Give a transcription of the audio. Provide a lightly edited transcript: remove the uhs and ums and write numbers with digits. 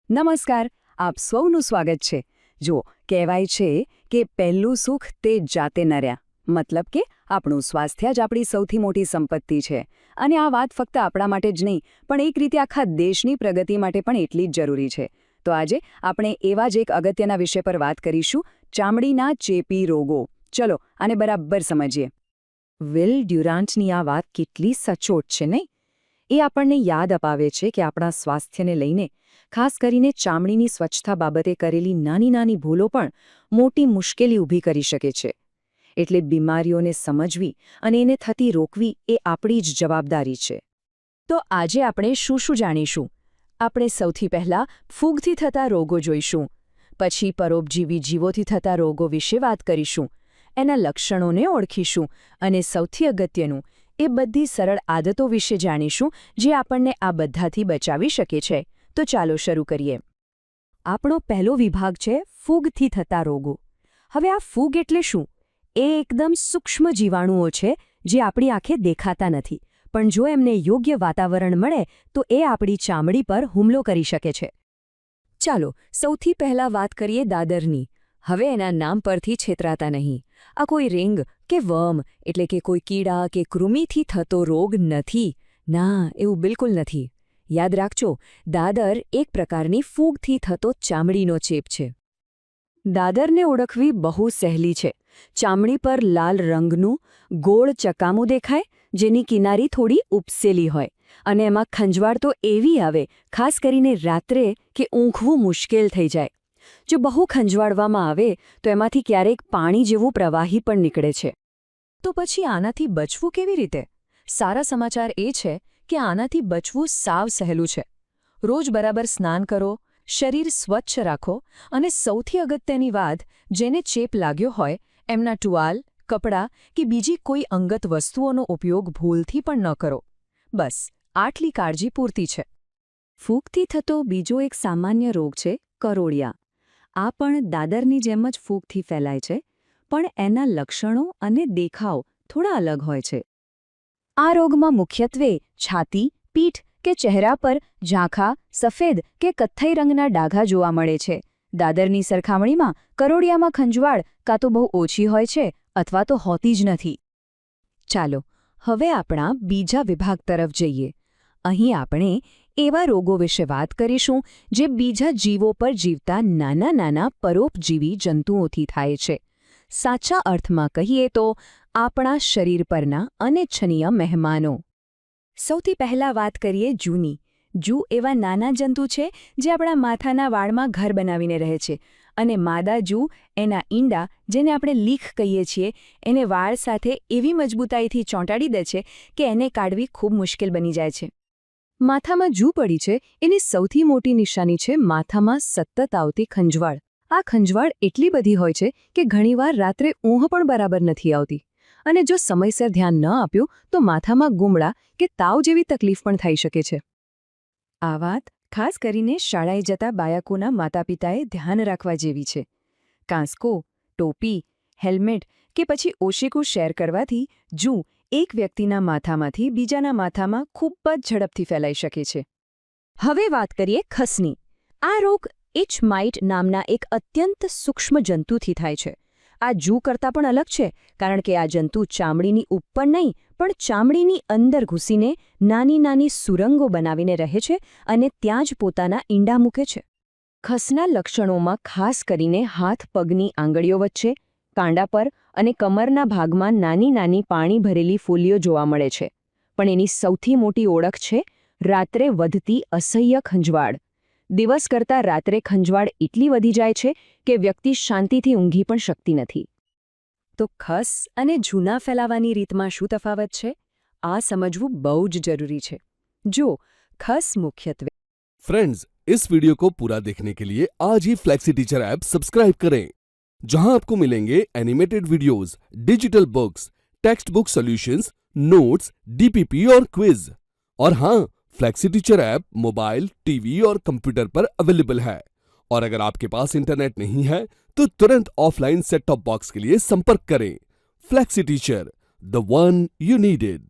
નમસ્કાર, આપ સૌનું સ્વાગત છે. જો કહેવાય છે કે પહેલું સુખ તે જાતે નર્યા, મતલબ કે આપણું સ્વાસ્થ્ય જ આપણી સૌથી મોટી સંપત્તિ છે. અને આ વાત ફક્ત આપણા માટે જ નહીં, પણ એક રીતે આખા દેશની પ્રગતિ માટે પણ એટલી જ જરૂરી છે. તો આજે આપણે એવા જ એક અગત્યના વિષય પર વાત કરીશું, ચામડીના ચેપી રોગો. ચલો આને બરાબર સમજીએ. વિલ ડ્યુરાન્ટની આ વાત કેટલી સચોટ છે નહીં? એ આપણને યાદ અપાવે છે કે આપણા સ્વાસ્થ્યને લઈને, ખાસ કરીને ચામડીની સ્વચ્છતા બાબતે કરેલી નાની નાની ભૂલો પણ મોટી મુશ્કેલી ઊભી કરી શકે છે. એટલે બીમારીઓને સમજવી અને એને થતી રોકવી એ આપણી જ જવાબદારી છે. તો આજે આપણે શું શું જાણીશું? આપણે સૌથી પહેલાં ફૂગથી થતા રોગો જોઈશું. પછી પરોપજીવી જીવોથી થતા રોગો વિશે વાત કરીશું. એના લક્ષણોને ઓળખીશું અને સૌથી અગત્યનું, એ બધી સરળ આદતો વિશે જાણીશું જે આપણને આ બધાથી બચાવી શકે છે. તો ચાલો શરૂ કરીએ. આપણો પહેલો વિભાગ છે ફૂગથી થતા રોગો. હવે આ ફૂગ એટલે શું? એ એકદમ સૂક્ષ્મ જીવાણુઓ છે જે આપણી આંખે દેખાતા નથી, પણ જો એમને યોગ્ય વાતાવરણ મળે તો એ આપણી ચામડી પર હુમલો કરી શકે છે. ચાલો સૌથી પહેલાં વાત કરીએ દાદરની. હવે એના નામ પરથી છેતરાતા નહીં. આ કોઈ રીંગ કે વર્મ એટલે કે કોઈ કીડા કે કૃમિથી થતો રોગ નથી. ના, એવું બિલકુલ નથી. યાદ રાખજો, દાદર એક પ્રકારની ફૂગથી થતો ચામડીનો ચેપ છે. દાદરને ઓળખવી બહુ સહેલી છે. ચામડી પર લાલ રંગનું ગોળ ચકામું દેખાય, જેની કિનારી થોડી ઉપસેલી હોય, અને એમાં ખંજવાળ તો એવી આવે, ખાસ કરીને રાત્રે કે ઊંઘવું મુશ્કેલ થઈ જાય. જો બહુ ખંજવાળવામાં આવે તો એમાંથી ક્યારેક પાણી જેવું પ્રવાહી પણ નીકળે છે. તો પછી આનાથી બચવું કેવી રીતે? સારા સમાચાર એ છે કે આનાથી બચવું સાવ સહેલું છે. રોજ બરાબર સ્નાન કરો, શરીર સ્વચ્છ રાખો અને સૌથી અગત્યની વાત, જેને ચેપ લાગ્યો હોય એમના ટુવાલ, કપડાં કે બીજી કોઈ અંગત વસ્તુઓનો ઉપયોગ ભૂલથી પણ ન કરો. બસ આટલી કાળજી પૂરતી છે. ફૂગથી થતો બીજો એક સામાન્ય રોગ છે કરોળિયા. આ પણ દાદરની જેમ જ ફૂગથી ફેલાય છે, પણ એના લક્ષણો અને દેખાવ થોડા અલગ હોય છે. આ રોગમાં મુખ્યત્વે છાતી, પીઠ કે ચહેરા પર ઝાંખા, સફેદ કે કથ્થઈ રંગના ડાઘા જોવા મળે છે. દાદરની સરખામણીમાં કરોળિયામાં ખંજવાળ કાં તો બહુ ઓછી હોય છે અથવા તો હોતી જ નથી. ચાલો હવે આપણા બીજા વિભાગ તરફ જઈએ. અહીં આપણે એવા રોગો વિશે વાત કરીશું જે બીજા જીવો પર જીવતા નાના નાના પરોપજીવી જંતુઓથી થાય છે. સાચા અર્થમાં કહીએ તો આપણા શરીર પરના અનિચ્છનીય મહેમાનો. સૌથી પહેલાં વાત કરીએ જૂની. જૂ એવા નાના જંતુ છે જે આપણા માથાના વાળમાં ઘર બનાવીને રહે છે, અને માદા જૂ એના ઈંડા, જેને આપણે લીખ કહીએ છીએ, એને વાળ સાથે એવી મજબૂતાઈથી ચોંટાડી દે છે કે એને કાઢવી ખૂબ મુશ્કેલ બની જાય છે. માથામાં જૂ પડી છે એની સૌથી મોટી નિશાની છે માથામાં સતત આવતી ખંજવાળ. આ ખંજવાળ એટલી બધી હોય છે કે ઘણીવાર રાત્રે ઊંઘ પણ બરાબર નથી આવતી, અને જો સમયસર ધ્યાન ન આપ્યું તો માથામાં ગુમડા કે તાવ જેવી તકલીફ પણ થઈ શકે છે. આ વાત ખાસ કરીને શાળાએ જતા બાળકોના માતાપિતાએ ધ્યાન રાખવા જેવી છે. કાંસકો, ટોપી, હેલ્મેટ કે પછી ઓશીકું શેર કરવાથી જૂ એક વ્યક્તિના માથામાંથી બીજાના માથામાં ખૂબ જ ઝડપથી ફેલાઈ શકે છે. હવે વાત કરીએ ખસની. આ રોગ ઇચ માઇટ નામના એક અત્યંત સૂક્ષ્મ જંતુથી થાય છે. આ જૂ કરતાં પણ અલગ છે, કારણ કે આ જંતુ ચામડીની ઉપર નહીં પણ ચામડીની અંદર ઘૂસીને નાની નાની સુરંગો બનાવીને રહે છે અને ત્યાં જ પોતાના ઈંડા મૂકે છે. ખસના લક્ષણોમાં ખાસ કરીને હાથ પગની આંગળીઓ વચ્ચે, કાંડા પર અને કમરના ભાગમાં નાની નાની પાણી ભરેલી ફૂલીઓ જોવા મળે છે. પણ એની સૌથી મોટી ઓળખ છે રાત્રે વધતી અસહ્ય ખંજવાળ. દિવસ કરતાં રાત્રે ખંજવાળ એટલી વધી જાય છે કે વ્યક્તિ શાંતિથી ઊંઘી પણ શકતી નથી. તો ખસ અને જૂના ફેલાવાની રીતમાં શું તફાવત છે? આ સમજવું બહુ જ જરૂરી છે. જો ખસ મુખ્યત્વે फ्रेंड्स, इस वीडियो को पूरा देखने के लिए आज ही फ्लेक्सी टीचर ऐप सब्सक्राइब करें, जहां आपको मिलेंगे animated videos, digital books, text book solutions, notes, DPP और क्विज. और हाँ, flexi teacher app mobile, TV और कंप्यूटर पर अवेलेबल है. और अगर आपके पास इंटरनेट नहीं है तो तुरंत ऑफलाइन सेट टॉप बॉक्स के लिए संपर्क करें. Flexi teacher, the one you needed.